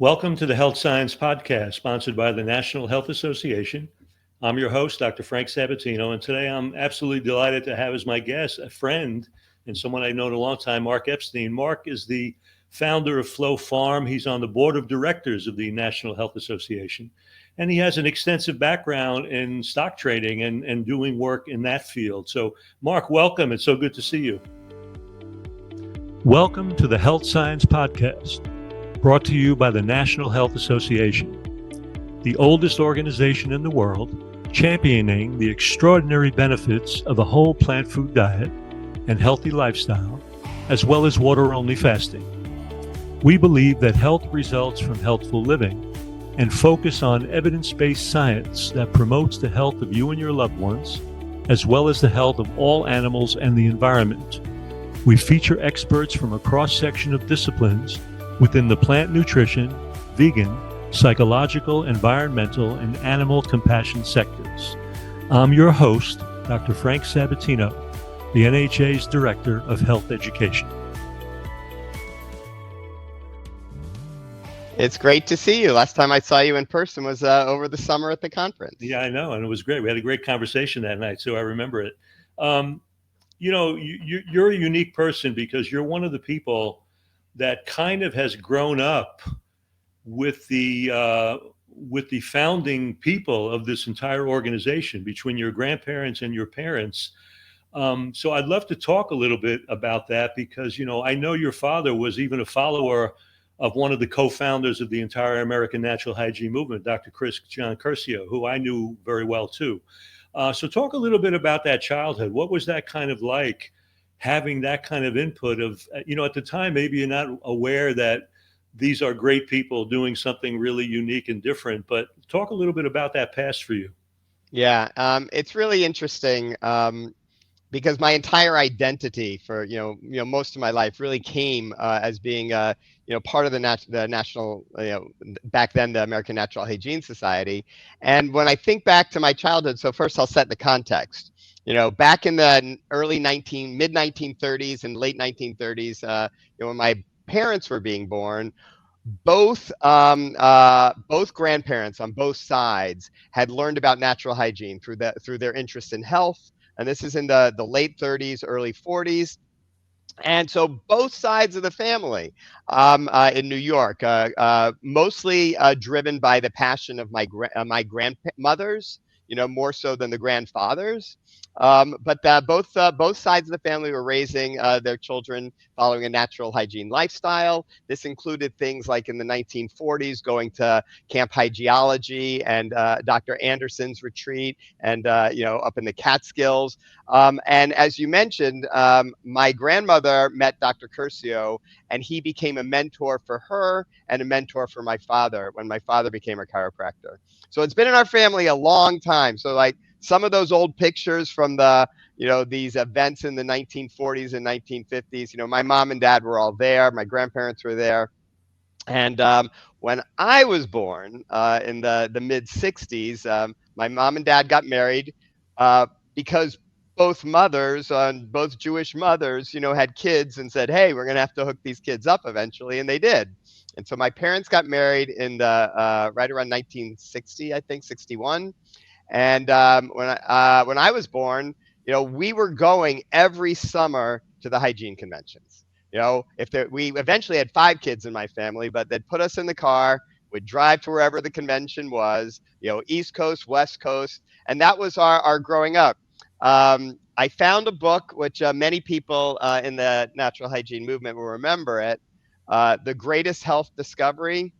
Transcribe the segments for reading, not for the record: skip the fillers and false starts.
Welcome to the Health Science Podcast, sponsored by the National Health Association. I'm your host, Dr. Frank Sabatino, and today I'm absolutely delighted to have as my guest a friend and someone I've known a long time, Mark Epstein. Mark is the founder of Flow Farm. He's on the board of directors of the National Health Association, and he has an extensive background in stock trading and doing work in that field. So, Mark, welcome. It's so good to see you. Welcome to the Health Science Podcast, brought to you by the National Health Association, the oldest organization in the world championing the extraordinary benefits of a whole plant food diet and healthy lifestyle, as well as water-only fasting. We believe that health results from healthful living and focus on evidence-based science that promotes the health of you and your loved ones, as well as the health of all animals and the environment. We feature experts from a cross-section of disciplines within the plant nutrition, vegan, psychological, environmental, and animal compassion sectors. I'm your host, Dr. Frank Sabatino, the NHA's Director of Health Education. It's great to see you. Last time I saw you in person was over the summer at the conference. Yeah, I know, and it was great. We had a great conversation that night, so I remember it. You're a unique person because you're one of the people that kind of has grown up with the founding people of this entire organization, between your grandparents and your parents. So I'd love to talk a little bit about that because, I know your father was even a follower of one of the co-founders of the entire American natural hygiene movement, Dr. John Curcio, who I knew very well too. So talk a little bit about that childhood. What was that kind of like, having that kind of input of, at the time, maybe you're not aware that these are great people doing something really unique and different, but talk a little bit about that past for you. Yeah, it's really interesting because my entire identity for most of my life really came as being part of the national back then the American Natural Hygiene Society. And when I think back to my childhood, so first I'll set the context. Back in the mid 1930s and late 1930s, when my parents were being born, both grandparents on both sides had learned about natural hygiene through their interest in health, and this is in the late 30s, early 40s. And so both sides of the family in New York, mostly driven by the passion of my grandmothers, more so than the grandfathers. But both sides of the family were raising their children following a natural hygiene lifestyle. This included things like in the 1940s going to Camp Hygiology and Dr. Anderson's retreat, and up in the Catskills. And as you mentioned, my grandmother met Dr. Curcio, and he became a mentor for her and a mentor for my father when my father became a chiropractor. So it's been in our family a long time. So like some of those old pictures from these events in the 1940s and 1950s, my mom and dad were all there. My grandparents were there. And when I was born in the mid 60s, my mom and dad got married because both mothers, both Jewish mothers, had kids and said, hey, we're going to have to hook these kids up eventually. And they did. And so my parents got married in the right around 1960, I think, 61. And when I was born, we were going every summer to the hygiene conventions. We eventually had 5 kids in my family, but they'd put us in the car, would drive to wherever the convention was, East Coast, West Coast. And that was our growing up. I found a book, which many people in the natural hygiene movement will remember it, The Greatest Health Discovery.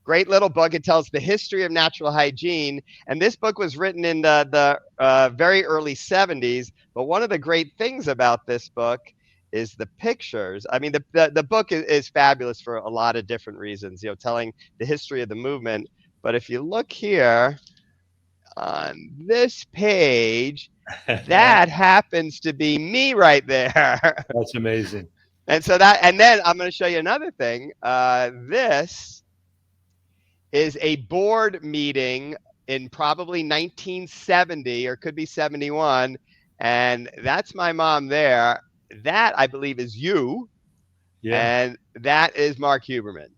Great little book. It tells the history of natural hygiene. And this book was written in the very early 70s. But one of the great things about this book is the pictures. I mean, the book is fabulous for a lot of different reasons, telling the history of the movement. But if you look here on this page, that happens to be me right there. That's amazing. And then I'm going to show you another thing. This is a board meeting in probably 1970 or could be 71. And that's my mom there. That, I believe, is you. Yeah. And that is Mark Huberman.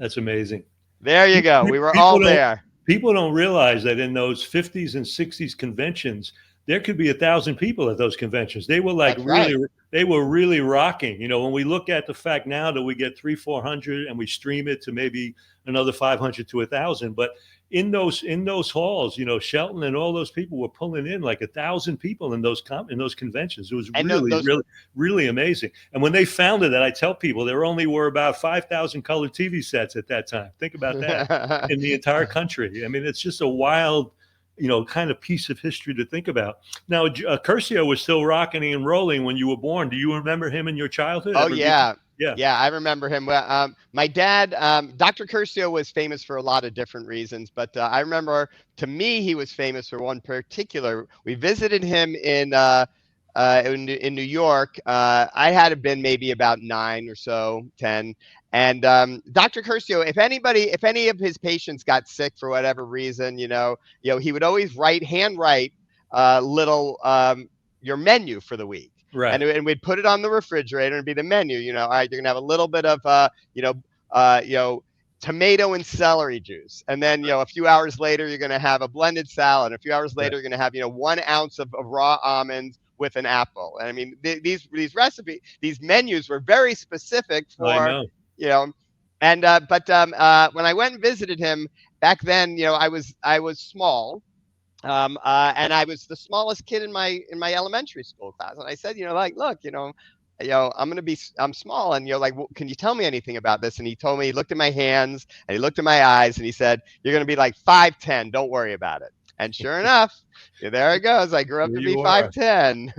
That's amazing. There you go. We were all People don't there. people don't realize that in those 50s and 60s conventions, there could be 1,000 people at those conventions. They were like That's really, right. they were really rocking. You know, when we look at the fact now that we get 300-400 and we stream it to maybe another 500 to 1,000, but in those halls, you know, Shelton and all those people were pulling in like 1,000 people in those conventions. It was And really, those really, really amazing. And when they founded it, I tell people there only were about 5,000 color TV sets at that time. Think about that in the entire country. I mean, it's just a wild, you know, kind of piece of history to think about. Now, Curcio was still rocking and rolling when you were born. Do you remember him in your childhood? Oh Ever meet him? yeah. Yeah, Yeah, I remember him. Well, my dad, Dr. Curcio was famous for a lot of different reasons, but I remember, to me, he was famous for one particular. We visited him in New York. I had been maybe about 9 or so, 10. And Dr. Curcio, if any of his patients got sick for whatever reason, he would always handwrite little your menu for the week. right. And we'd put it on the refrigerator and be the menu. All right, you're gonna have a little bit of you know, tomato and celery juice, and then a few hours later you're gonna have a blended salad. A few hours Right. later you're gonna have 1 ounce of raw almonds with an apple. And I mean, these these menus were very specific I for know. you know. And but when I went and visited him back then, I was small, and I was the smallest kid in my elementary school class. And I said, like, look, I'm small, and like, well, can you tell me anything about this? And he told me, he looked at my hands and he looked at my eyes and he said, you're going to be like 5'10". Don't worry about it. And sure enough, there it goes. I grew up Here to be you are. 5'10".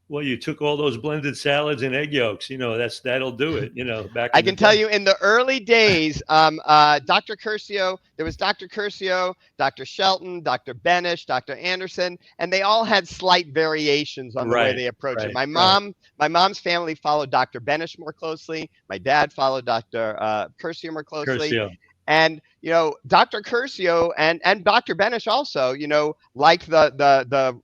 Well, you took all those blended salads and egg yolks. You know, that'll do it. You know, back I in the can tell day. you, in the early days, Dr. Curcio, there was Dr. Curcio, Dr. Shelton, Dr. Benish, Dr. Anderson, and they all had slight variations on the way Right, they approach it. right, right. My mom's family followed Dr. Benish more closely. My dad followed Dr. Curcio more closely. Curcio. And Dr. Curcio and Dr. Benish also, like the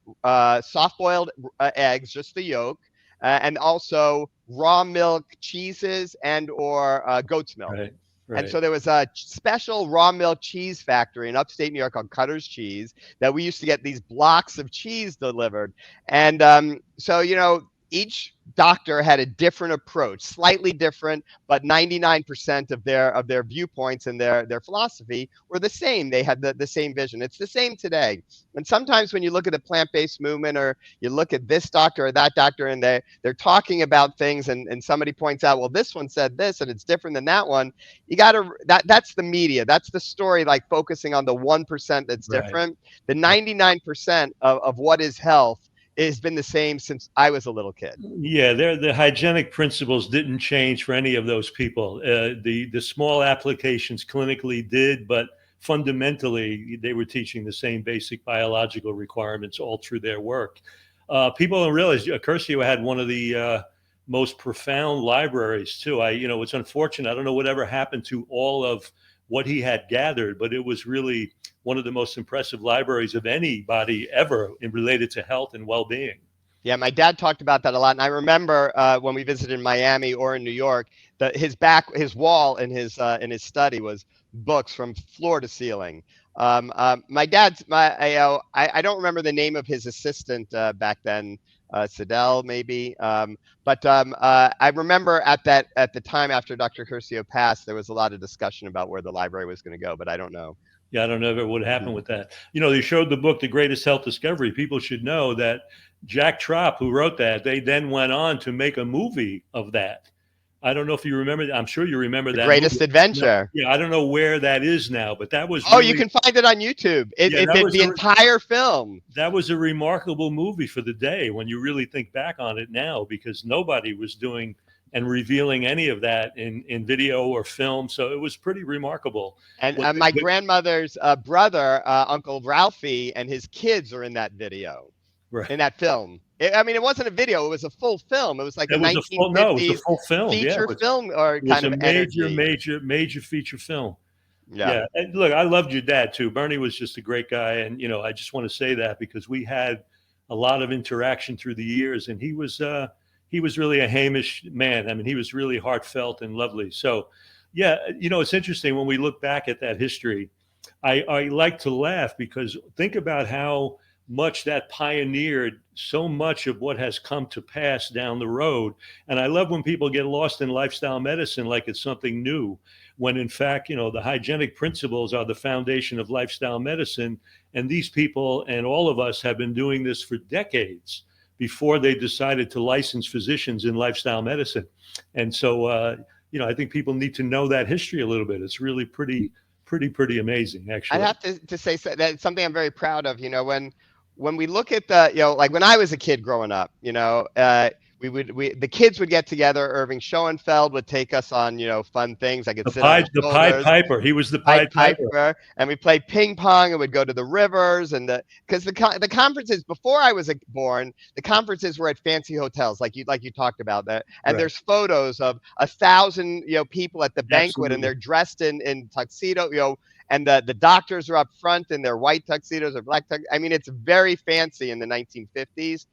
soft-boiled eggs, just the yolk, and also raw milk cheeses and/or goat's milk. Right, And right. so there was a special raw milk cheese factory in upstate New York called Cutter's Cheese that we used to get these blocks of cheese delivered. And so, each doctor had a different approach, slightly different, but 99% of their viewpoints and their philosophy were the same. They had the same vision. It's the same today. And sometimes when you look at the plant-based movement, or you look at this doctor or that doctor, and they're talking about things, and somebody points out, well, this one said this and it's different than that one. That's the media. That's the story, like focusing on the 1% that's Right. different. The 99% of what is health has been the same since I was a little kid. Yeah, the hygienic principles didn't change for any of those people. The small applications clinically did, but fundamentally they were teaching the same basic biological requirements all through their work. People don't realize Curcio had one of the most profound libraries too. It's unfortunate. I don't know whatever happened to all of what he had gathered, but it was really one of the most impressive libraries of anybody ever related to health and well-being. Yeah, my dad talked about that a lot, and I remember when we visited in Miami or in New York, that his wall in his study was books from floor to ceiling. My dad's I don't remember the name of his assistant back then, Sidel maybe, but I remember at the time after Dr. Curcio passed, there was a lot of discussion about where the library was going to go, but I don't know. Yeah, I don't know if it would happen with that. They showed the book, The Greatest Health Discovery. People should know that Jack Trop, who wrote that, they then went on to make a movie of that. I don't know if you remember. I'm sure you remember The that movie. Greatest Adventure. Yeah, I don't know where that is now, but that was Oh, you really, can find it on YouTube. yeah, that was The entire film. that was a remarkable movie for the day when you really think back on it now, because nobody was doing and revealing any of that in video or film. So it was pretty remarkable. And What, my grandmother's brother, Uncle Ralphie, and his kids are in that video, right. in that film. I mean, it wasn't a video; it was a full film. It was like It a was a full, no, it was a 1950s full film. Yeah, feature film or it was kind a of major, energy. major, major feature film. Yeah. Yeah, and look, I loved your dad too. Bernie was just a great guy, and I just want to say that because we had a lot of interaction through the years, and he was really a Hamish man. I mean, he was really heartfelt and lovely. So, Yeah, it's interesting when we look back at that history. I like to laugh because think about how much that pioneered so much of what has come to pass down the road. And I love when people get lost in lifestyle medicine like it's something new, when in fact, the hygienic principles are the foundation of lifestyle medicine. And these people and all of us have been doing this for decades before they decided to license physicians in lifestyle medicine. And so, I think people need to know that history a little bit. It's really pretty amazing, I'd actually. have to say that's something I'm very proud of. When we look at like when I was a kid growing up, the kids would get together. Irving Schoenfeld would take us on, fun things. I could sit on his The Pied shoulders. Piper. He was the Pied Pied Piper. Piper, and we played ping pong, and we'd go to the rivers, and because the conferences before I was born, the conferences were at fancy hotels, like you talked about that, and Right. there's photos of 1,000 people at the banquet, and Absolutely. they're dressed in tuxedo, and the doctors are up front in their white tuxedos or black tux. I mean, it's very fancy in the 1950s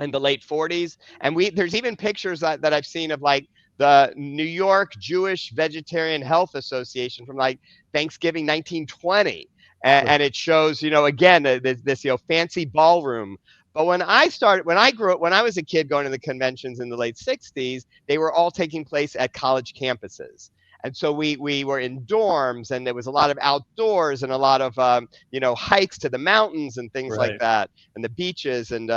in the late 40s. And there's even pictures that I've seen of like the New York Jewish Vegetarian Health Association from like Thanksgiving 1920. Right. And it shows, again, this fancy ballroom. But when I grew up, when I was a kid going to the conventions in the late 60s, they were all taking place at college campuses. And so we were in dorms, and there was a lot of outdoors and a lot of hikes to the mountains and things like Right. that, and the beaches, and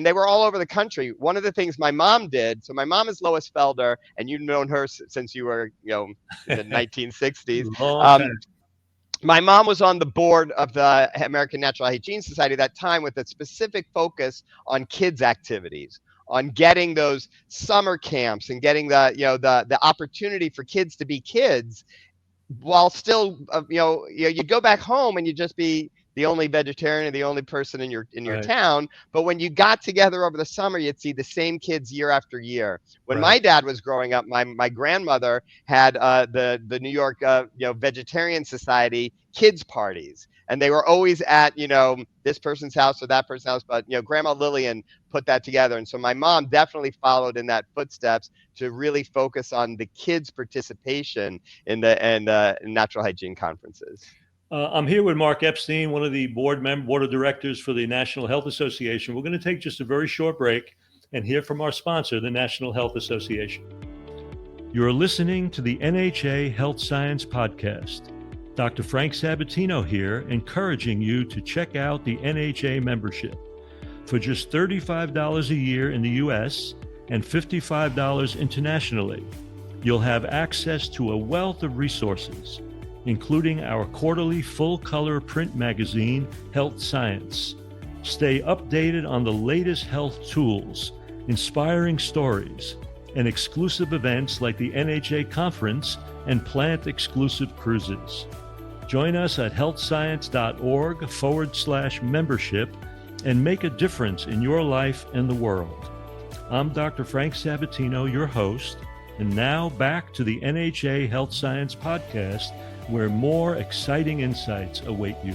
they were all over the country. One of the things my mom did, so my mom is Lois Felder, and you've known her since you were, in the 1960s. Long Um, time. my mom was on the board of the American Natural Hygiene Society at that time with a specific focus on kids' activities, on getting those summer camps and getting the opportunity for kids to be kids while still, you'd go back home and you'd just be the only vegetarian or the only person in your Right. town. But when you got together over the summer, you'd see the same kids year after year. When Right. my dad was growing up, my grandmother had the New York Vegetarian Society kids parties. And they were always at, this person's house or that person's house. But, Grandma Lillian put that together. And so my mom definitely followed in that footsteps to really focus on the kids' participation in the and natural hygiene conferences. I'm here with Mark Epstein, one of the board of directors for the National Health Association. We're going to take just a very short break and hear from our sponsor, the National Health Association. You're listening to the NHA Health Science Podcast. Dr. Frank Sabatino here, encouraging you to check out the NHA membership. For just $35 a year in the US and $55 internationally, you'll have access to a wealth of resources, including our quarterly full-color print magazine, Health Science. Stay updated on the latest health tools, inspiring stories, and exclusive events like the NHA Conference and plant-exclusive cruises. Join us at healthscience.org/membership and make a difference in your life and the world. I'm Dr. Frank Sabatino, your host, and now back to the NHA Health Science Podcast, where more exciting insights await you.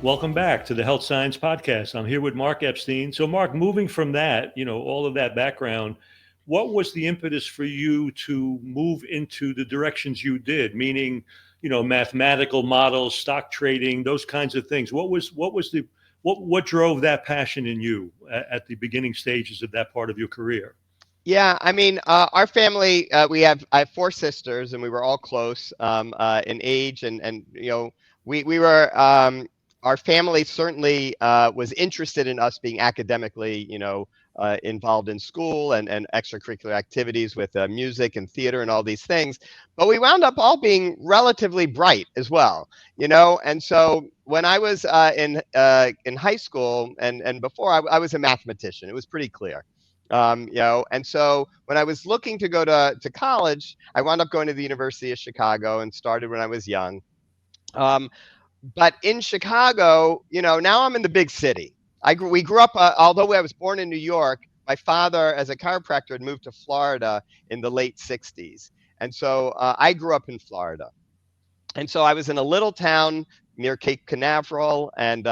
Welcome back to the Health Science Podcast. I'm here with Mark Epstein. So, Mark, moving from that, all of that background, what was the impetus for you to move into the directions you did? Meaning, mathematical models, stock trading, those kinds of things. What drove that passion in you at the beginning stages of that part of your career? Yeah, I mean, our family, I have four sisters, and we were all close in age, and we were our family certainly was interested in us being academically, involved in school and extracurricular activities with music and theater and all these things. But we wound up all being relatively bright as well, And so when I was in high school and before, I was a mathematician. It was pretty clear. And so when I was looking to go to college, I wound up going to the University of Chicago and started when I was young. Um, but in Chicago, now I'm in the big city. We grew up, although I was born in New York, my father, as a chiropractor, had moved to Florida in the late 60s. And so I grew up in Florida. And so I was in a little town near Cape Canaveral, and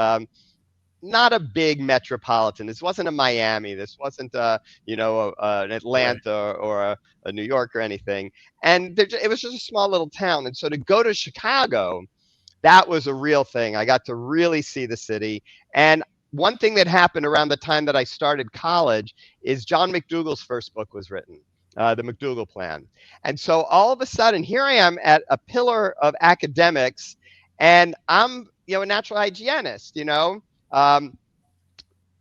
not a big metropolitan. This wasn't a Miami. This wasn't an Right. Atlanta or a New York or anything. And it was just a small little town. And so to go to Chicago, that was a real thing. I got to really see the city. And one thing that happened around the time that I started college is John McDougall's first book was written, the McDougall Plan. And so all of a sudden, here I am at a pillar of academics, and I'm a natural hygienist. Um,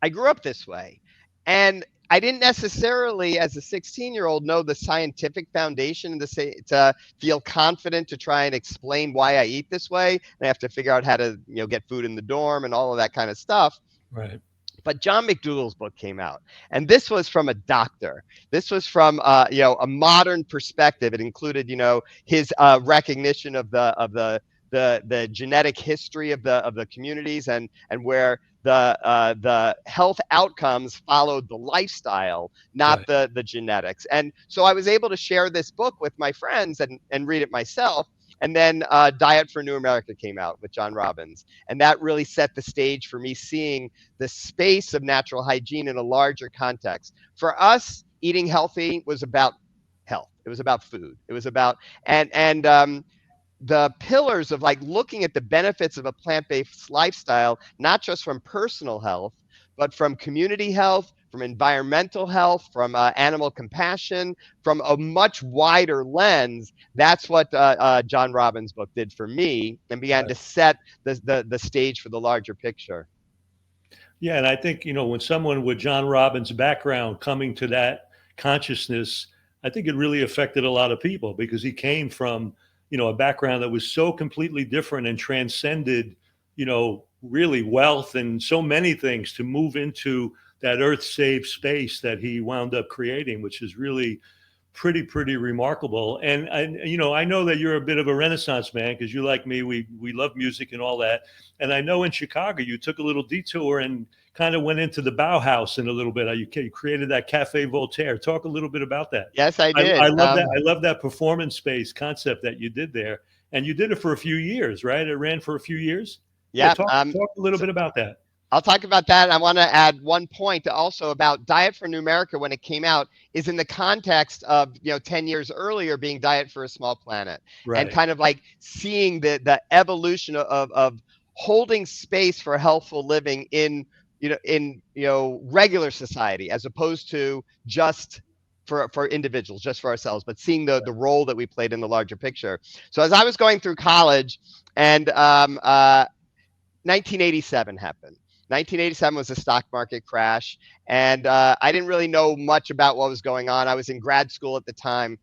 I grew up this way. And I didn't necessarily, as a 16-year-old, know the scientific foundation to feel confident to try and explain why I eat this way. And I have to figure out how to, get food in the dorm and all of that kind of stuff. Right. But John McDougall's book came out, and this was from a doctor. This was from a modern perspective. It included his recognition of the genetic history of the communities, and where the health outcomes followed the lifestyle, not Right. the genetics. And so I was able to share this book with my friends and read it myself. And then Diet for a New America came out with John Robbins. And that really set the stage for me seeing the space of natural hygiene in a larger context. For us, eating healthy was about health. It was about food. It was about and the pillars of like looking at the benefits of a plant-based lifestyle, not just from personal health, but from community health, from environmental health, from animal compassion, from a much wider lens. That's what John Robbins' book did for me, and began Right. to set the stage for the larger picture. Yeah, and I think, when someone with John Robbins' background coming to that consciousness, I think it really affected a lot of people because he came from, a background that was so completely different and transcended, really wealth and so many things to move into that earth safe space that he wound up creating, which is really pretty remarkable. And I know that you're a bit of a Renaissance man because you, like me, we love music and all that. And I know in Chicago you took a little detour and kind of went into the Bauhaus in a little bit. You created that Cafe Voltaire. Talk a little bit about that. Yes, I I did. love that. I love that performance space concept that you did there, and you did it for a few years, right? It ran for a few years. Yeah, Yeah. talk a little bit about that. I'll talk about that. I want to add one point also about Diet for New America when it came out is in the context of 10 years earlier being Diet for a Small Planet, and Right. kind of like seeing the evolution of holding space for healthful living in regular society, as opposed to just for individuals, just for ourselves, but seeing the role that we played in the larger picture. So as I was going through college, and 1987 happened. 1987 was a stock market crash, and I didn't really know much about what was going on. I was in grad school at the time,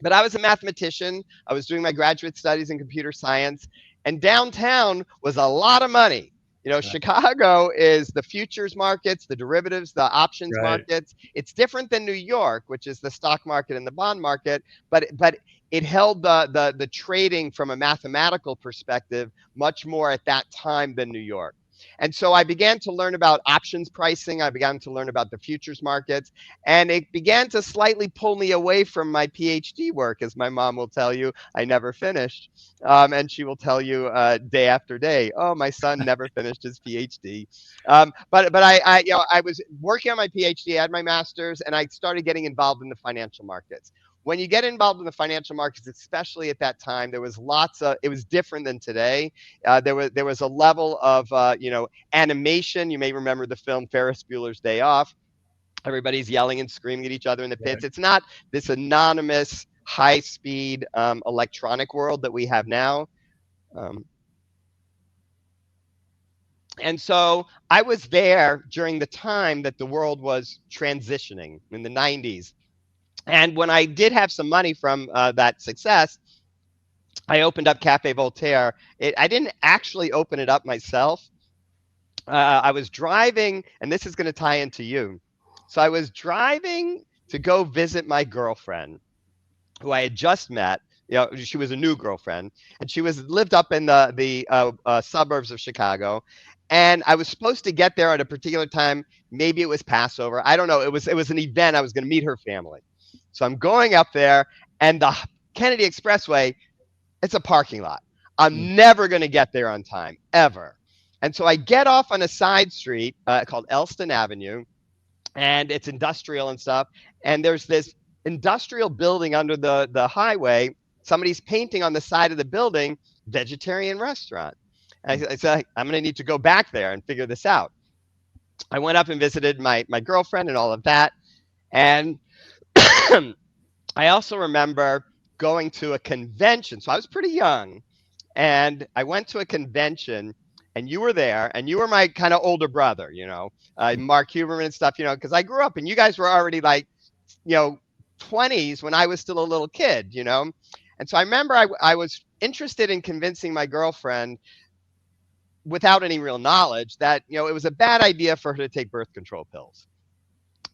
but I was a mathematician. I was doing my graduate studies in computer science, and downtown was a lot of money. Right. Chicago is the futures markets, the derivatives, the options Right. markets. It's different than New York, which is the stock market and the bond market, but it held the trading from a mathematical perspective much more at that time than New York. And so I began to learn about options pricing. I began to learn about the futures markets, and it began to slightly pull me away from my PhD work, as my mom will tell you. I never finished, and she will tell you day after day, "Oh, my son never finished his PhD." But I was working on my PhD, I had my master's, and I started getting involved in the financial markets. When you get involved in the financial markets, especially at that time, there was it was different than today. There was a level of animation. You may remember the film Ferris Bueller's Day Off. Everybody's yelling and screaming at each other in the pits. Right. It's not this anonymous, high speed electronic world that we have now. Um, and so I was there during the time that the world was transitioning in the 90s. And when I did have some money from that success, I opened up Cafe Voltaire. I didn't actually open it up myself. I was driving, and this is going to tie into you. So I was driving to go visit my girlfriend, who I had just met. She was a new girlfriend, and she lived up in the suburbs of Chicago. And I was supposed to get there at a particular time. Maybe it was Passover. I don't know. It was an event. I was going to meet her family. So I'm going up there, and the Kennedy Expressway, it's a parking lot. Mm. I'm never going to get there on time, ever. And so I get off on a side street called Elston Avenue, and it's industrial and stuff. And there's this industrial building under the highway. Somebody's painting on the side of the building, vegetarian restaurant. And I said, I'm going to need to go back there and figure this out. I went up and visited my girlfriend and all of that. And I also remember going to a convention. So I was pretty young. And I went to a convention, and you were there, and you were my kind of older brother, Mark Huberman and stuff, because I grew up, and you guys were already like, 20s when I was still a little kid, And so I remember I was interested in convincing my girlfriend, without any real knowledge, that, it was a bad idea for her to take birth control pills.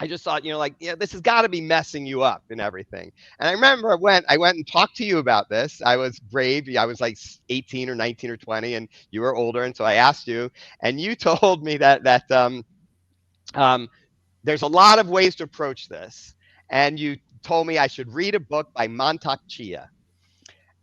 I just thought, this has got to be messing you up and everything. And I remember I went and talked to you about this. I was brave. I was like 18 or 19 or 20, and you were older. And so I asked you, and you told me that there's a lot of ways to approach this. And you told me I should read a book by Mantak Chia.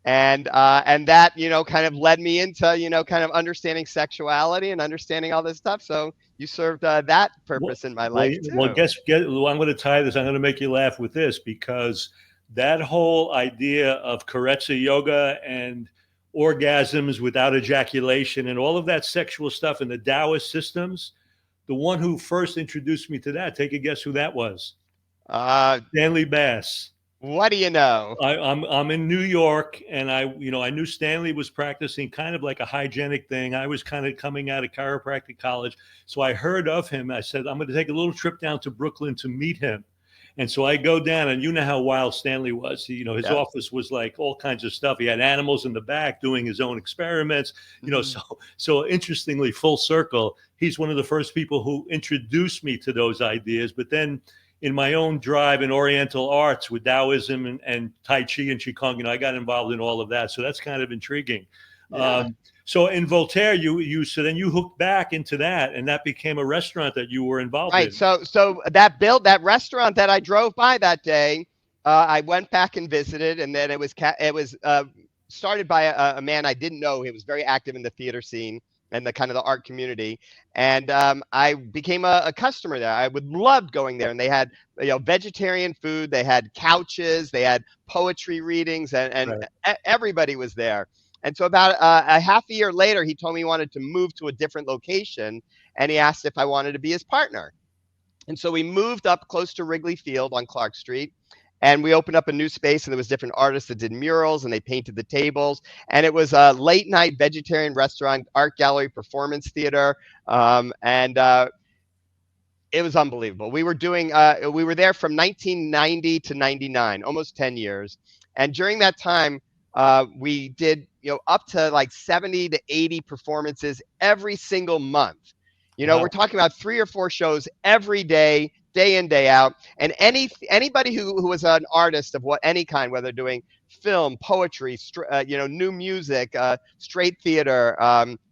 And that, kind of led me into, kind of understanding sexuality and understanding all this stuff. So you served that purpose in my life too. Well, I'm going to tie this. I'm going to make you laugh with this, because that whole idea of Karetsa yoga and orgasms without ejaculation and all of that sexual stuff in the Taoist systems, the one who first introduced me to that, take a guess who that was? Stanley Bass. What do you know? I'm in New York, and I knew Stanley was practicing kind of like a hygienic thing. I was kind of coming out of chiropractic college, so I heard of him. I said, I'm going to take a little trip down to Brooklyn to meet him. And so I go down, and you know how wild Stanley was. His office was like all kinds of stuff. He had animals in the back doing his own experiments. So interestingly, full circle, he's one of the first people who introduced me to those ideas. But then, in my own drive in Oriental arts with Taoism and Tai Chi and Qigong, I got involved in all of that. So that's kind of intriguing. Yeah. So in Voltaire, so then you hooked back into that, and that became a restaurant that you were involved in. Right. So that restaurant that I drove by that day, I went back and visited, and then it was started by a man I didn't know. He was very active in the theater scene and the kind of the art community. And I became a customer there. I loved going there. And they had, vegetarian food. They had couches. They had poetry readings, and right. Everybody was there. And so about a half a year later, he told me he wanted to move to a different location, and he asked if I wanted to be his partner. And so we moved up close to Wrigley Field on Clark Street. And we opened up a new space, and there was different artists that did murals, and they painted the tables. And it was a late night vegetarian restaurant, art gallery, performance theater. And it was unbelievable. We were there from 1990 to 99, almost 10 years. And during that time, we did, up to like 70 to 80 performances every single month. Wow. We're talking about 3 or 4 shows every day, day in, day out. And anybody who was an artist of any kind, whether doing film, poetry, new music, straight theater,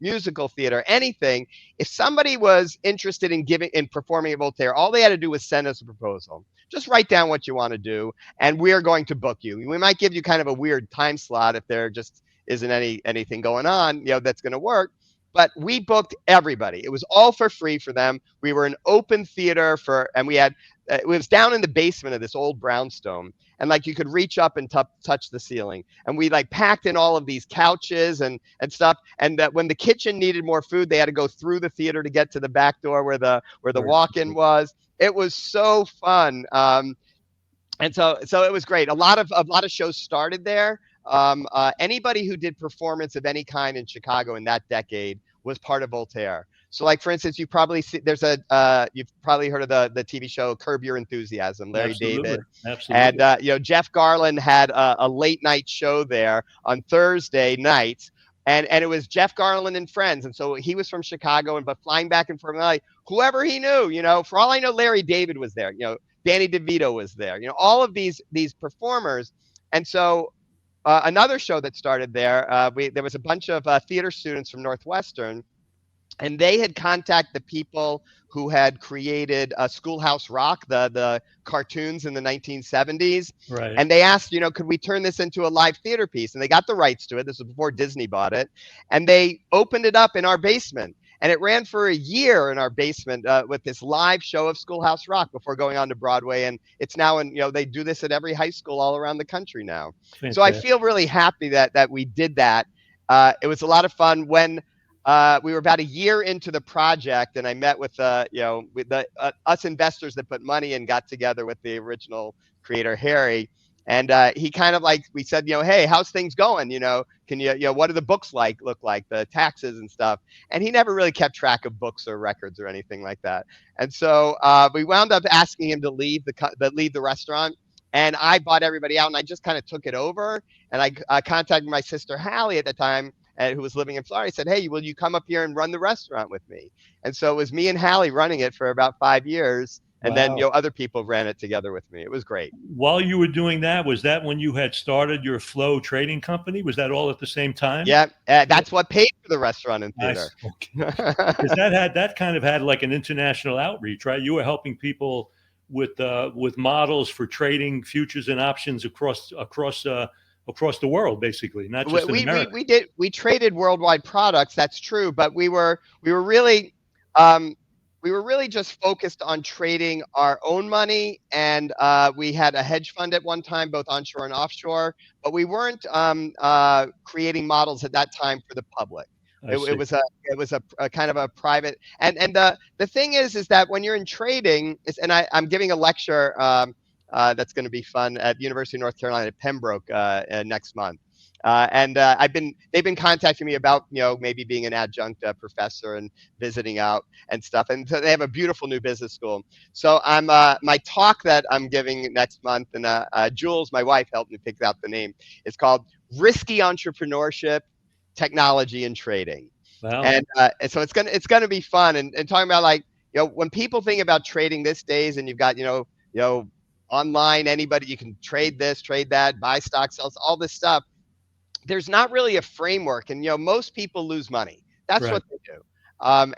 musical theater, anything, if somebody was interested in performing at Voltaire, all they had to do was send us a proposal. Just write down what you want to do, and we're going to book you. We might give you kind of a weird time slot if there just isn't anything going on, that's going to work. But we booked everybody. It was all for free for them. We were an open theater and we had, it was down in the basement of this old brownstone. And like you could reach up and touch the ceiling. And we like packed in all of these couches and stuff. And that when the kitchen needed more food, they had to go through the theater to get to the back door where the walk-in was. It was so fun. And so it was great. A lot of shows started there. Anybody who did performance of any kind in Chicago in that decade was part of Voltaire. So like, for instance, you've probably heard of the TV show Curb Your Enthusiasm, Larry David. Absolutely. And, Jeff Garland had a late night show there on Thursday nights. And it was Jeff Garland and friends. And so he was from Chicago, but flying back and forth, like whoever he knew, for all I know, Larry David was there, Danny DeVito was there, all of these performers. And so another show that started there, there was a bunch of theater students from Northwestern, and they had contacted the people who had created Schoolhouse Rock, the cartoons in the 1970s. Right. And they asked, could we turn this into a live theater piece? And they got the rights to it. This was before Disney bought it. And they opened it up in our basement. And it ran for a year in our basement with this live show of Schoolhouse Rock before going on to Broadway. And it's now they do this at every high school all around the country now. So I Fantastic. feel really happy that we did that. It was a lot of fun when we were about a year into the project, and I met with with the us investors that put money in, got together with the original creator Harry, and he kind of like we said, hey, how's things going? Can what do the books look like, the taxes and stuff? And he never really kept track of books or records or anything like that. And so we wound up asking him to leave the restaurant. And I bought everybody out, and I just kind of took it over. And I contacted my sister Hallie at the time, who was living in Florida. I said, hey, will you come up here and run the restaurant with me? And so it was me and Hallie running it for about 5 years. And then, Wow. other people ran it together with me. It was great. While you were doing that, was that when you had started your Flow trading company? Was that all at the same time? Yeah, that's what paid for the restaurant and theater. Nice. Okay. Because that kind of had like an international outreach, right? You were helping people with models for trading futures and options across the world, basically, not just in America. We traded worldwide products. That's true, but um, we were really just focused on trading our own money, and we had a hedge fund at one time, both onshore and offshore. But we weren't creating models at that time for the public. I see. It was a kind of a private. And the thing is that when you're in trading, and I'm giving a lecture that's going to be fun at the University of North Carolina at Pembroke next month. They've been contacting me about maybe being an adjunct professor and visiting out and stuff. And so they have a beautiful new business school. So my talk that I'm giving next month, and Jules, my wife, helped me pick out the name. It's called Risky Entrepreneurship, Technology, and Trading. Wow. And so it's gonna be fun. And talking about like when people think about trading these days, and you've got online, anybody, you can trade this, trade that, buy stocks, sell all this stuff. There's not really a framework, and most people lose money. That's Right. what they do.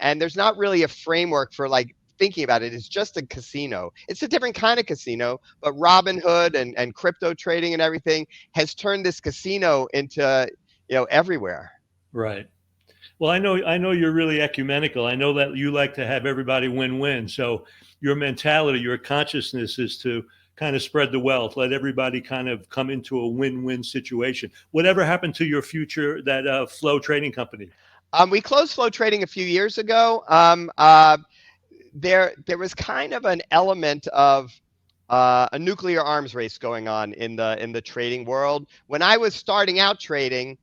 And there's not really a framework for like thinking about it. It's just a casino. It's a different kind of casino, but Robinhood and crypto trading and everything has turned this casino into everywhere. Right. Well, I know you're really ecumenical. I know that you like to have everybody win-win. So your mentality, your consciousness is to kind of spread the wealth, let everybody kind of come into a win-win situation. Whatever happened to your future, that Flow Trading Company? We closed Flow Trading a few years ago. There was kind of an element of a nuclear arms race going on in the trading world. When I was starting out trading,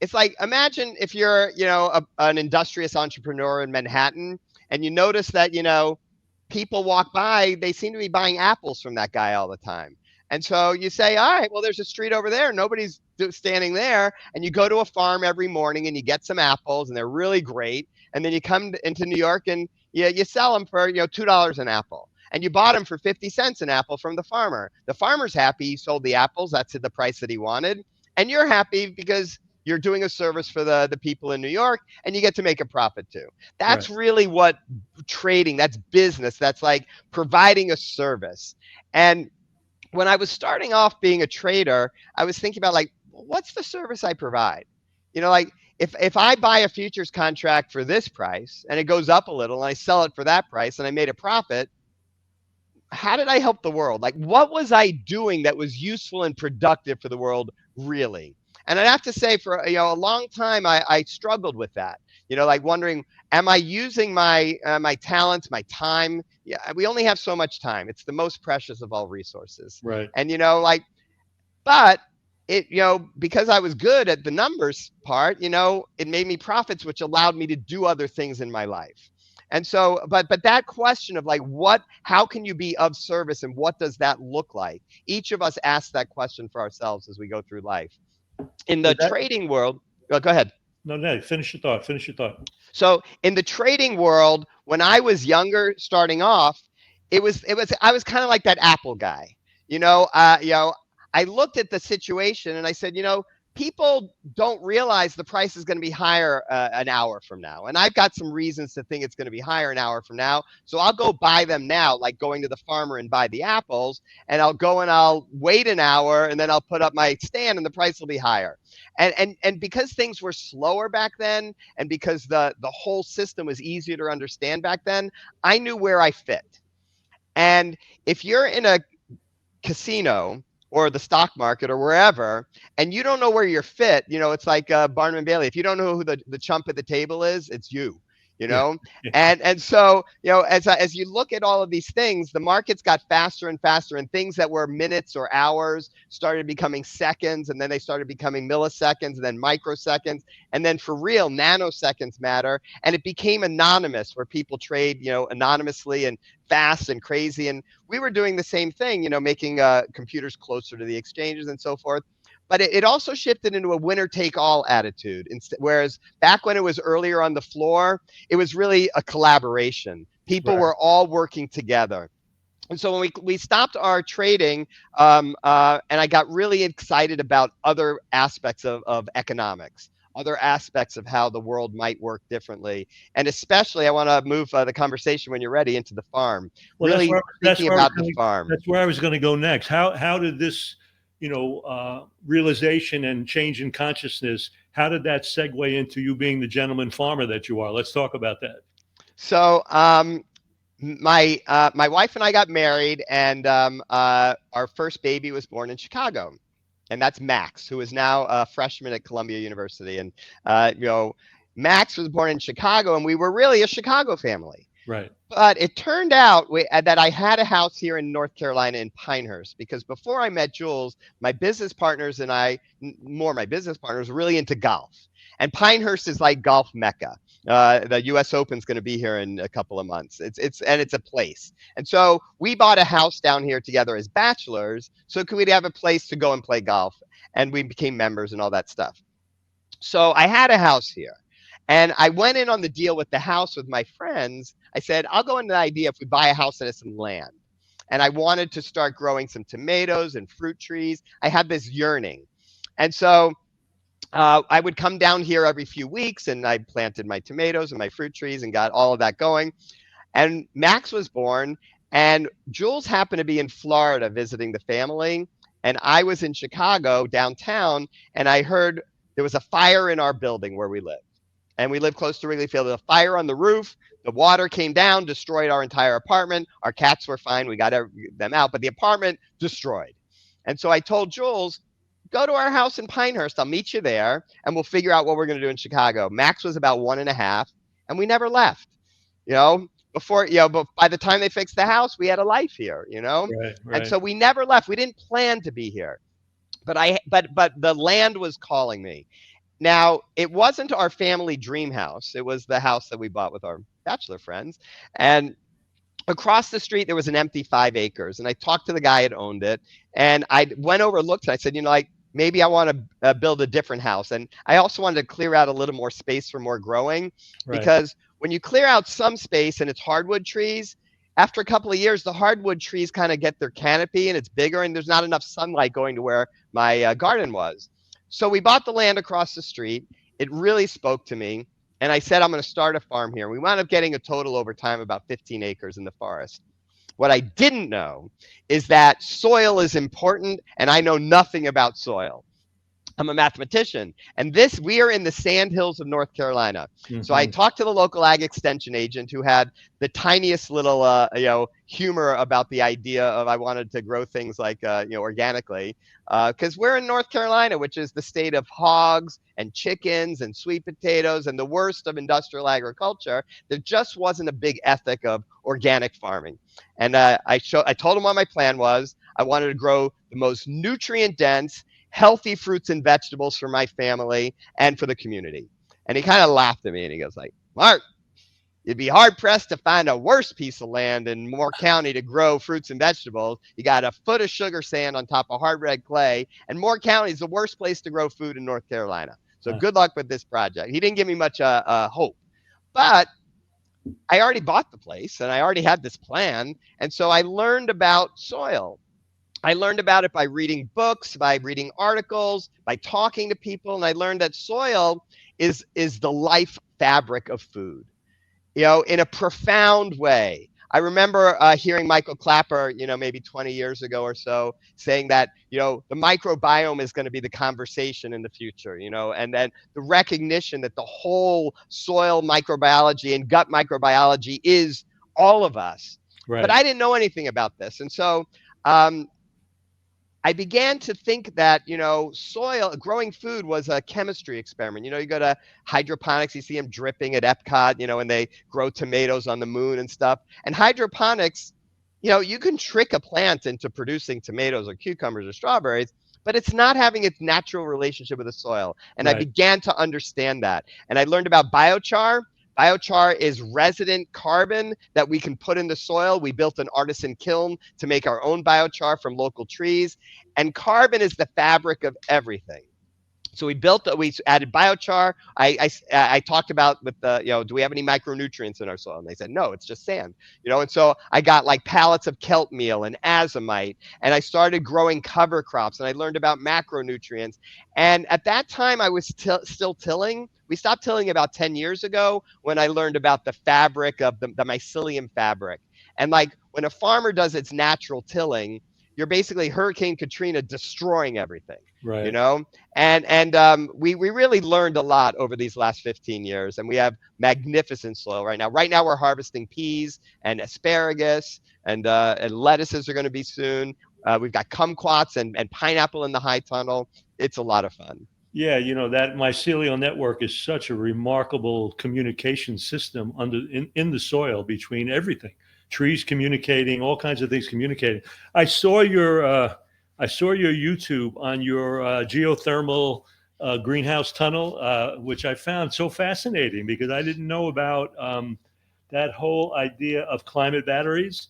it's like, imagine if you're an industrious entrepreneur in Manhattan, and you notice that people walk by, they seem to be buying apples from that guy all the time. And so you say, all right, well, there's a street over there, nobody's standing there. And you go to a farm every morning and you get some apples, and they're really great. And then you come into New York and you sell them for $2 an apple. And you bought them for 50 cents an apple from the farmer. The farmer's happy he sold the apples. That's at the price that he wanted. And you're happy because you're doing a service for the people in New York, and you get to make a profit too. That's Right. really what trading, that's business. That's like providing a service. And when I was starting off being a trader, I was thinking about like, what's the service I provide? Like if I buy a futures contract for this price and it goes up a little and I sell it for that price and I made a profit, how did I help the world? Like, what was I doing that was useful and productive for the world, really? And I'd have to say, for a long time, I struggled with that. Like wondering, am I using my my talents, my time? Yeah, we only have so much time. It's the most precious of all resources. Right. And but it because I was good at the numbers part, it made me profits, which allowed me to do other things in my life. And so, but that question of like, how can you be of service, and what does that look like? Each of us ask that question for ourselves as we go through life. In the trading world, go ahead. No, finish your thought. Finish your thought. So in the trading world, when I was younger, starting off, I was kind of like that Apple guy. I looked at the situation and I said, people don't realize the price is going to be higher an hour from now. And I've got some reasons to think it's going to be higher an hour from now. So I'll go buy them now, like going to the farmer and buy the apples. And I'll go and I'll wait an hour and then I'll put up my stand and the price will be higher. And because things were slower back then, and because the whole system was easier to understand back then, I knew where I fit. And if you're in a casino or the stock market or wherever, and you don't know where you're fit, it's like Barnum and Bailey. If you don't know who the chump at the table is, it's you. you Yeah. know and so as you look at all of these things, the markets got faster and faster, and things that were minutes or hours started becoming seconds, and then they started becoming milliseconds, and then microseconds, and then for real nanoseconds matter, and it became anonymous, where people trade anonymously and fast and crazy. And we were doing the same thing, making computers closer to the exchanges and so forth. But it also shifted into a winner take all attitude. Whereas back when it was earlier on the floor, it was really a collaboration. People Right. were all working together. And so when we stopped our trading, and I got really excited about other aspects of economics, other aspects of how the world might work differently. And especially, I want to move the conversation, when you're ready, into the farm, Well, really thinking about the farm. that's where I was going to go next. How did this, realization and change in consciousness, how did that segue into you being the gentleman farmer that you are? Let's talk about that. So my wife and I got married, and our first baby was born in Chicago, and that's Max, who is now a freshman at Columbia University. And Max was born in Chicago, and we were really a Chicago family. Right. But it turned out that I had a house here in North Carolina in Pinehurst, because before I met Jules, my business partners and I, my business partners, were really into golf. And Pinehurst is like golf mecca. The U.S. Open's going to be here in a couple of months. It's a place. And so we bought a house down here together as bachelors, so could we have a place to go and play golf? And we became members and all that stuff. So I had a house here. And I went in on the deal with the house with my friends. I said, I'll go into the idea if we buy a house that has some land. And I wanted to start growing some tomatoes and fruit trees. I had this yearning. And so I would come down here every few weeks, and I planted my tomatoes and my fruit trees and got all of that going. And Max was born, and Jules happened to be in Florida visiting the family. And I was in Chicago downtown, and I heard there was a fire in our building where we lived. And we lived close to Wrigley Field. There was a fire on the roof. The water came down, destroyed our entire apartment. Our cats were fine. We got them out, but the apartment destroyed. And so I told Jules, go to our house in Pinehurst. I'll meet you there, and we'll figure out what we're going to do in Chicago. Max was about 1.5, and we never left. But by the time they fixed the house, we had a life here. Right. And so we never left. We didn't plan to be here, but the land was calling me. Now, it wasn't our family dream house. It was the house that we bought with our bachelor friends. And across the street, there was an empty 5 acres. And I talked to the guy that owned it. And I went over and looked, and I said, maybe I want to build a different house. And I also wanted to clear out a little more space for more growing. Right. Because when you clear out some space and it's hardwood trees, after a couple of years, the hardwood trees kind of get their canopy and it's bigger, and there's not enough sunlight going to where my garden was. So we bought the land across the street. It really spoke to me. And I said, I'm going to start a farm here. We wound up getting a total over time about 15 acres in the forest. What I didn't know is that soil is important, and I know nothing about soil. I'm a mathematician, and we are in the sandhills of North Carolina. Mm-hmm. So I talked to the local ag extension agent, who had the tiniest little, humor about the idea of I wanted to grow things like, organically, because we're in North Carolina, which is the state of hogs and chickens and sweet potatoes and the worst of industrial agriculture. There just wasn't a big ethic of organic farming. And I told him what my plan was. I wanted to grow the most nutrient dense, healthy fruits and vegetables for my family and for the community. And he kind of laughed at me, and he goes like, Mark, you'd be hard pressed to find a worse piece of land in Moore County to grow fruits and vegetables. You got a foot of sugar sand on top of hard red clay, and Moore County is the worst place to grow food in North Carolina. So good luck with this project. He didn't give me much hope, but I already bought the place and I already had this plan. And so I learned about soil. I learned about it by reading books, by reading articles, by talking to people, and I learned that soil is the life fabric of food, in a profound way. I remember hearing Michael Clapper, maybe 20 years ago or so, saying that, the microbiome is going to be the conversation in the future, and then the recognition that the whole soil microbiology and gut microbiology is all of us. But Right. I didn't know anything about this. And so um, I began to think that, soil, growing food was a chemistry experiment. You go to hydroponics, you see them dripping at Epcot, and they grow tomatoes on the moon and stuff. And hydroponics, you can trick a plant into producing tomatoes or cucumbers or strawberries, but it's not having its natural relationship with the soil. And I Right. began to understand that. And I learned about biochar. Biochar is resident carbon that we can put in the soil. We built an artisan kiln to make our own biochar from local trees. And carbon is the fabric of everything. So we added biochar. I talked about with the, do we have any micronutrients in our soil? And they said, no, it's just sand, and so I got like pallets of kelp meal and azomite, and I started growing cover crops, and I learned about macronutrients. And at that time I was still tilling. We stopped tilling about 10 years ago when I learned about the fabric of the mycelium fabric. And like when a farmer does its natural tilling, you're basically Hurricane Katrina destroying everything, you Right. know? We really learned a lot over these last 15 years, and we have magnificent soil right now. Right now, we're harvesting peas and asparagus, and lettuces are going to be soon. We've got kumquats and pineapple in the high tunnel. It's a lot of fun. Yeah, that mycelial network is such a remarkable communication system in the soil between everything. Trees communicating, all kinds of things communicating. I saw your YouTube on your geothermal greenhouse tunnel, which I found so fascinating because I didn't know about that whole idea of climate batteries,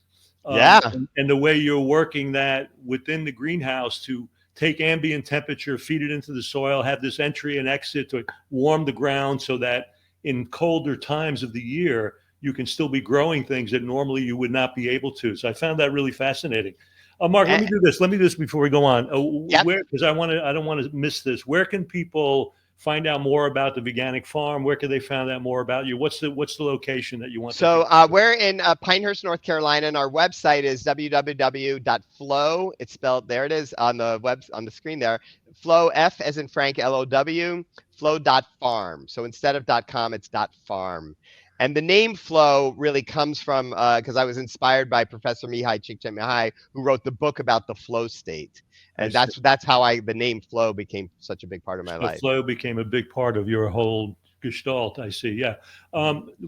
Yeah. and the way you're working that within the greenhouse to take ambient temperature, feed it into the soil, have this entry and exit to warm the ground so that in colder times of the year, you can still be growing things that normally you would not be able to. So I found that really fascinating. Mark, let Eh, me do this. Let me do this before we go on. yep. Where, because I don't want to miss this. Where can people find out more about the veganic farm? Where can they find out more about you? What's the location that you want the So people? we're in Pinehurst, North Carolina, and our website is www.flow. It's spelled, there it is on the on the screen there. Flow, F as in Frank, L-O-W, flow.farm. So instead of .com, it's .farm. And the name Flow really comes from because I was inspired by Professor Mihai Csikszentmihalyi, who wrote the book about the flow state, I and see. that's how the name Flow became such a big part of my So life. flow became a big part of your whole gestalt. I see. Yeah.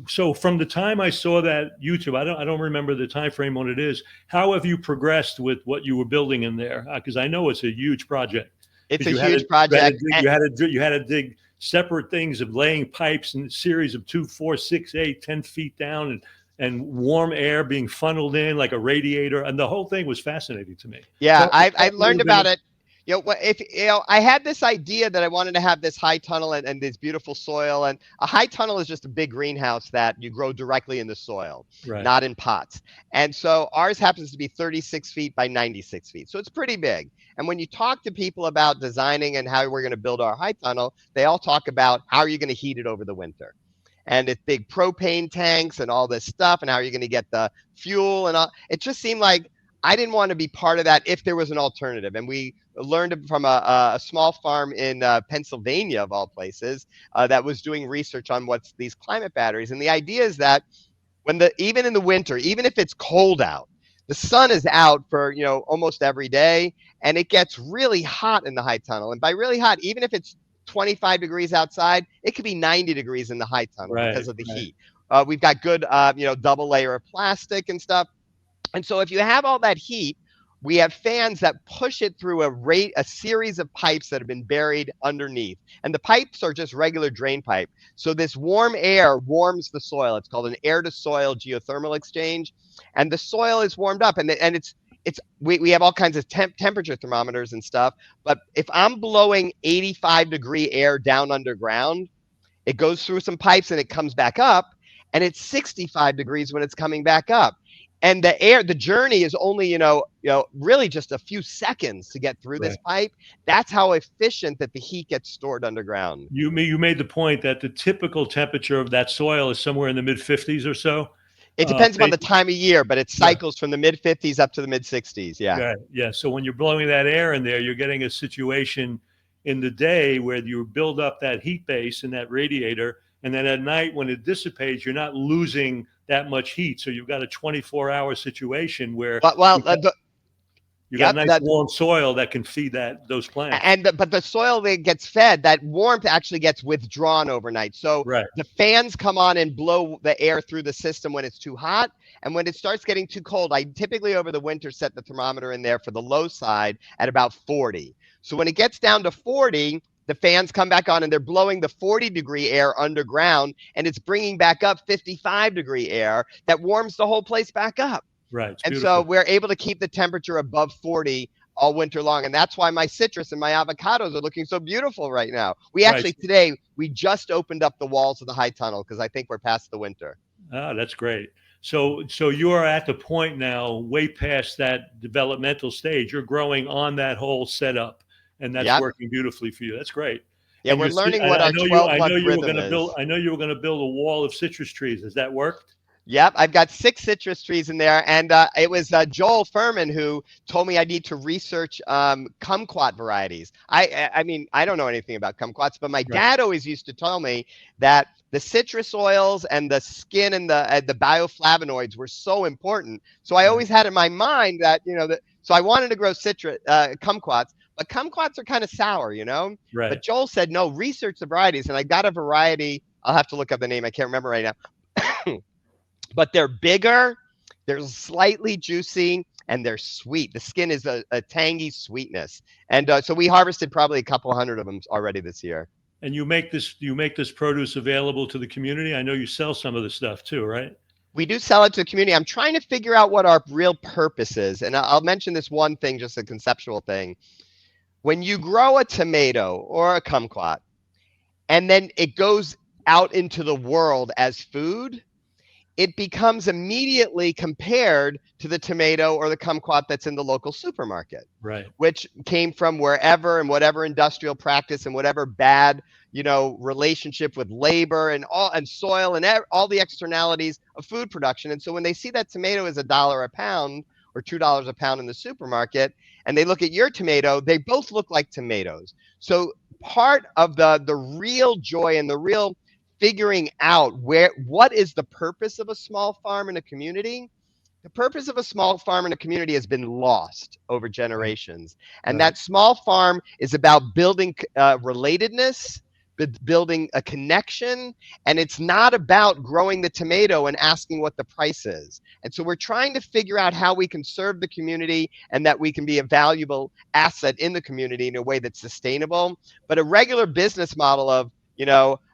So from the time I saw that YouTube, I don't remember the time frame when it is. How have you progressed with what you were building in there? Because I know it's a huge project. It's Because a huge project. you had to dig separate things of laying pipes in a series of 2, 4, 6, 8, 10 feet down, and warm air being funneled in like a radiator, and the whole thing was fascinating to me. Yeah, I Talk a learned little bit. about it. If I had this idea that I wanted to have this high tunnel and this beautiful soil, and a high tunnel is just a big greenhouse that you grow directly in the soil, Right. not in pots. And so ours happens to be 36 feet by 96 feet, so it's pretty big. And when you talk to people about designing and how we're going to build our high tunnel, they all talk about how are you going to heat it over the winter. And it's big propane tanks and all this stuff, and how are you going to get the fuel and all. It just seemed like I didn't want to be part of that if there was an alternative. And we learned from a small farm in Pennsylvania, of all places, that was doing research on what's these climate batteries. And the idea is that even in the winter, even if it's cold out, the sun is out for almost every day, and it gets really hot in the high tunnel. And by really hot, even if it's 25 degrees outside, it could be 90 degrees in the high tunnel Right. because of the Right. heat. We've got good, double layer of plastic and stuff. And so if you have all that heat, we have fans that push it through a series of pipes that have been buried underneath. And the pipes are just regular drain pipe. So this warm air warms the soil. It's called an air to soil geothermal exchange. And the soil is warmed up, and we have all kinds of temperature thermometers and stuff. But if I'm blowing 85-degree air down underground, it goes through some pipes and it comes back up, and it's 65 degrees when it's coming back up. And the journey is only, really just a few seconds to get through this Right. pipe. That's how efficient that the heat gets stored underground. You made the point that the typical temperature of that soil is somewhere in the mid 50s or so. It depends upon Ba- the time of year, but it right. cycles from the mid 50s up to the mid 60s. Yeah. Right. Yeah. So when you're blowing that air in there, you're getting a situation in the day where you build up that heat base in that radiator. And then at night, when it dissipates, you're not losing that much heat. So you've got a 24-hour situation where Well, you've got, you got yep, nice that warm soil that can feed those plants. but the soil that gets fed, that warmth actually gets withdrawn overnight. So Right. the fans come on and blow the air through the system when it's too hot, and when it starts getting too cold, I typically over the winter set the thermometer in there for the low side at about 40. So when it gets down to 40, the fans come back on and they're blowing the 40-degree air underground, and it's bringing back up 55-degree air that warms the whole place back up. Right. It's And so beautiful. we're able to keep the temperature above 40 all winter long. And that's why my citrus and my avocados are looking so beautiful right now. We Right. actually, today, we just opened up the walls of the high tunnel because I think we're past the winter. Ah, that's great. So you are at the point now, way past that developmental stage. You're growing on that whole setup, and that's Yep. working beautifully for you. That's great. Yeah, And we're you're, learning I, what I our know you, I know 12-month you were rhythm going to build, is. I know you were going to build a wall of citrus trees. Has that worked? Yep, I've got 6 citrus trees in there, and it was Joel Furman who told me I need to research kumquat varieties. I mean, I don't know anything about kumquats, but my Right. dad always used to tell me that the citrus oils and the skin and the bioflavonoids were so important. So I Right. always had in my mind that so I wanted to grow citrus kumquats, but kumquats are kind of sour. Right. But Joel said no, research the varieties, and I got a variety. I'll have to look up the name. I can't remember right now. But they're bigger, they're slightly juicy, and they're sweet. The skin is a tangy sweetness. And so we harvested probably a couple hundred of them already this year. And you make this produce available to the community. I know you sell some of the stuff too, right? We do sell it to the community. I'm trying to figure out what our real purpose is. And I'll mention this one thing, just a conceptual thing. When you grow a tomato or a kumquat, and then it goes out into the world as food, it becomes immediately compared to the tomato or the kumquat that's in the local supermarket, Right. which came from wherever and whatever industrial practice and whatever bad, relationship with labor and soil and all the externalities of food production. And so when they see that tomato is $1 a pound or $2 a pound in the supermarket, and they look at your tomato, they both look like tomatoes. So part of the real joy and the real figuring out what is the purpose of a small farm in a community. The purpose of a small farm in a community has been lost over generations, and Right. that small farm is about building relatedness, building a connection, and it's not about growing the tomato and asking what the price is. And so we're trying to figure out how we can serve the community and that we can be a valuable asset in the community in a way that's sustainable. But a regular business model of,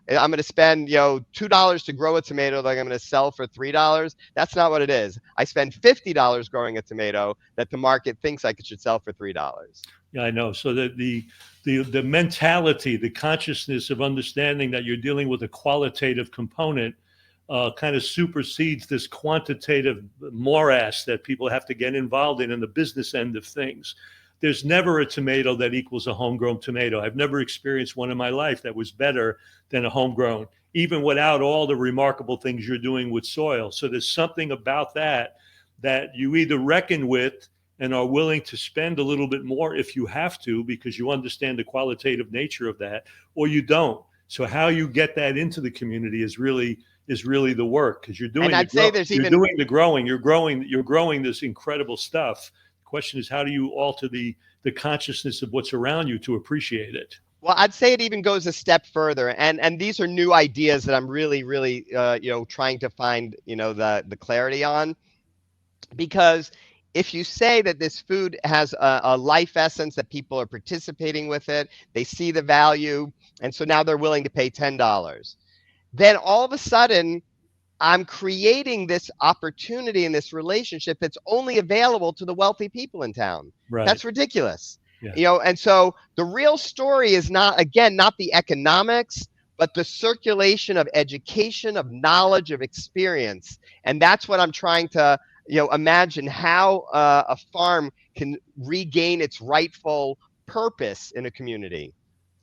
I'm going to spend, $2 to grow a tomato like I'm going to sell for $3. That's not what it is. I spend $50 growing a tomato that the market thinks I should sell for $3. Yeah, I know. So the mentality, the consciousness of understanding that you're dealing with a qualitative component kind of supersedes this quantitative morass that people have to get involved in the business end of things. There's never a tomato that equals a homegrown tomato. I've never experienced one in my life that was better than a homegrown, even without all the remarkable things you're doing with soil. So there's something about that you either reckon with and are willing to spend a little bit more if you have to, because you understand the qualitative nature of that, or you don't. So how you get that into the community is really the work, because And I'd say there's you're even doing the growing, you're growing this incredible stuff. The question is, how do you alter the consciousness of what's around you to appreciate it? Well, I'd say it even goes a step further, and these are new ideas that I'm really, really, trying to find, the clarity on, because if you say that this food has a life essence, that people are participating with it, they see the value, and so now they're willing to pay $10, then all of a sudden I'm creating this opportunity and this relationship that's only available to the wealthy people in town. Right. That's ridiculous. Yeah. And so the real story is not the economics, but the circulation of education, of knowledge, of experience. And that's what I'm trying to imagine how a farm can regain its rightful purpose in a community,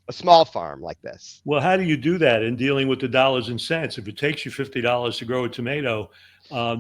a small farm like this. Well, how do you do that in dealing with the dollars and cents? If it takes you $50 to grow a tomato,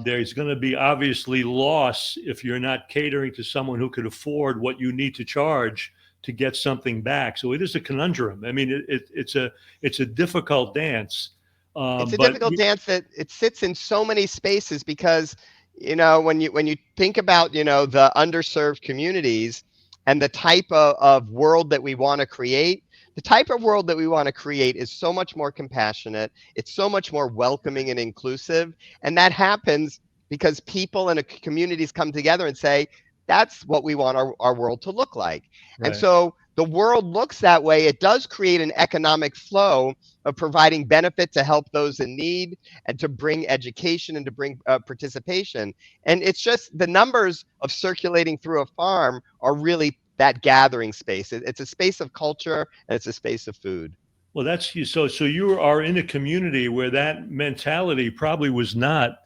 there's going to be obviously loss if you're not catering to someone who could afford what you need to charge to get something back. So it is a conundrum. I mean, it's a difficult dance. It's a But difficult dance that it sits in so many spaces because, when you think about, the underserved communities and the type of world that we want to create, the type of world that we want to create is so much more compassionate. It's so much more welcoming and inclusive. And that happens because people and communities come together and say, that's what we want our world to look like. And right. so the world looks that way. It does create an economic flow of providing benefit to help those in need and to bring education and to bring participation. And it's just the numbers of circulating through a farm are really that gathering space. It's a space of culture and it's a space of food. Well, that's you. So you are in a community where that mentality probably was not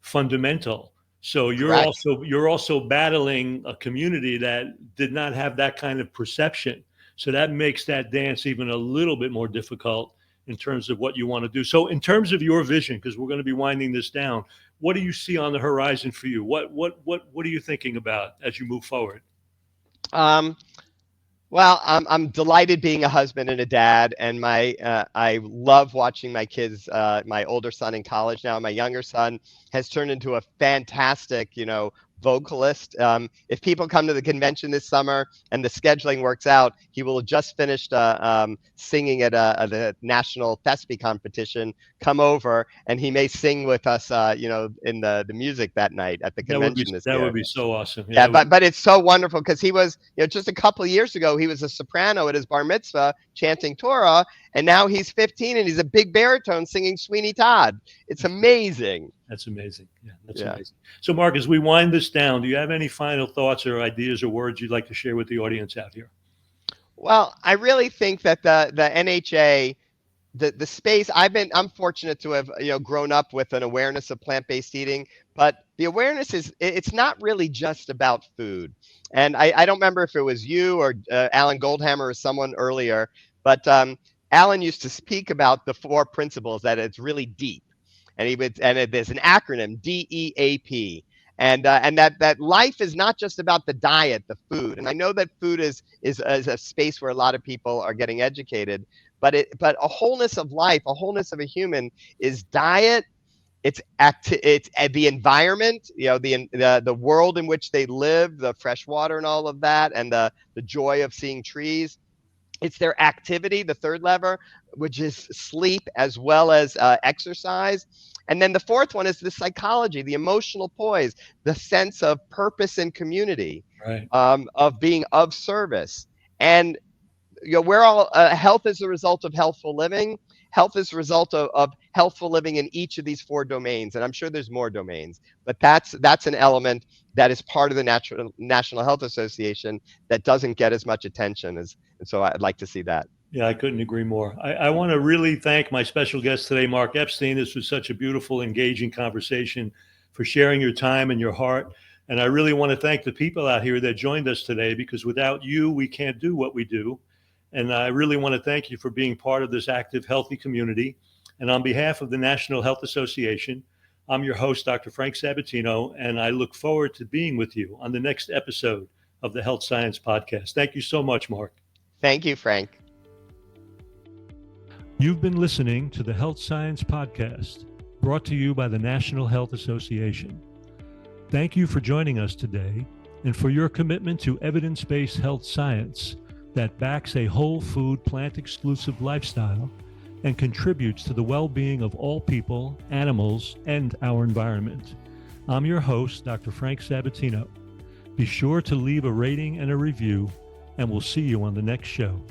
fundamental. So Correct. you're also battling a community that did not have that kind of perception. So that makes that dance even a little bit more difficult in terms of what you want to do. So in terms of your vision, because we're going to be winding this down, what do you see on the horizon for you? What are you thinking about as you move forward? Um, Well, I'm delighted being a husband and a dad, and I love watching my kids. My older son in college now, my younger son has turned into a fantastic, vocalist. If people come to the convention this summer and the scheduling works out, he will have just finished singing at the national thespian competition. Come over, and he may sing with us, in the music that night at the convention this That would year. be so awesome. Yeah, Yeah, but it's so wonderful because he was, just a couple of years ago, he was a soprano at his bar mitzvah chanting Torah, and now he's 15 and he's a big baritone singing Sweeney Todd. It's amazing. that's amazing. Yeah, that's Yeah. amazing. So, Mark, as we wind this down, do you have any final thoughts or ideas or words you'd like to share with the audience out here? Well, I really think that the NHA, the space I'm fortunate to have grown up with an awareness of plant-based eating, but the awareness it's not really just about food. And I don't remember if it was you or Alan Goldhammer or someone earlier, but Alan used to speak about the four principles, that it's really deep, and there's an acronym, D.E.A.P. And that life is not just about the diet, the food. And I know that food is a space where a lot of people are getting educated, but a wholeness of life, a wholeness of a human is diet, it's the environment, the world in which they live, the fresh water and all of that, and the joy of seeing trees. It's their activity, the third lever, which is sleep as well as exercise. And then the fourth one is the psychology, the emotional poise, the sense of purpose and community, Right. of being of service. And we're all health is a result of healthful living. Health is a result of healthful living in each of these four domains, and I'm sure there's more domains, but that's an element that is part of the National Health Association that doesn't get as much attention and so I'd like to see that. Yeah, I couldn't agree more. I want to really thank my special guest today, Mark Epstein. This was such a beautiful, engaging conversation, for sharing your time and your heart. And I really want to thank the people out here that joined us today, because without you, we can't do what we do. And I really want to thank you for being part of this active, healthy community. And on behalf of the National Health Association, I'm your host, Dr. Frank Sabatino, and I look forward to being with you on the next episode of the Health Science Podcast. Thank you so much, Mark. Thank you, Frank. You've been listening to the Health Science Podcast, brought to you by the National Health Association. Thank you for joining us today and for your commitment to evidence-based health science that backs a whole food, plant-exclusive lifestyle and contributes to the well-being of all people, animals, and our environment. I'm your host, Dr. Frank Sabatino. Be sure to leave a rating and a review, and we'll see you on the next show.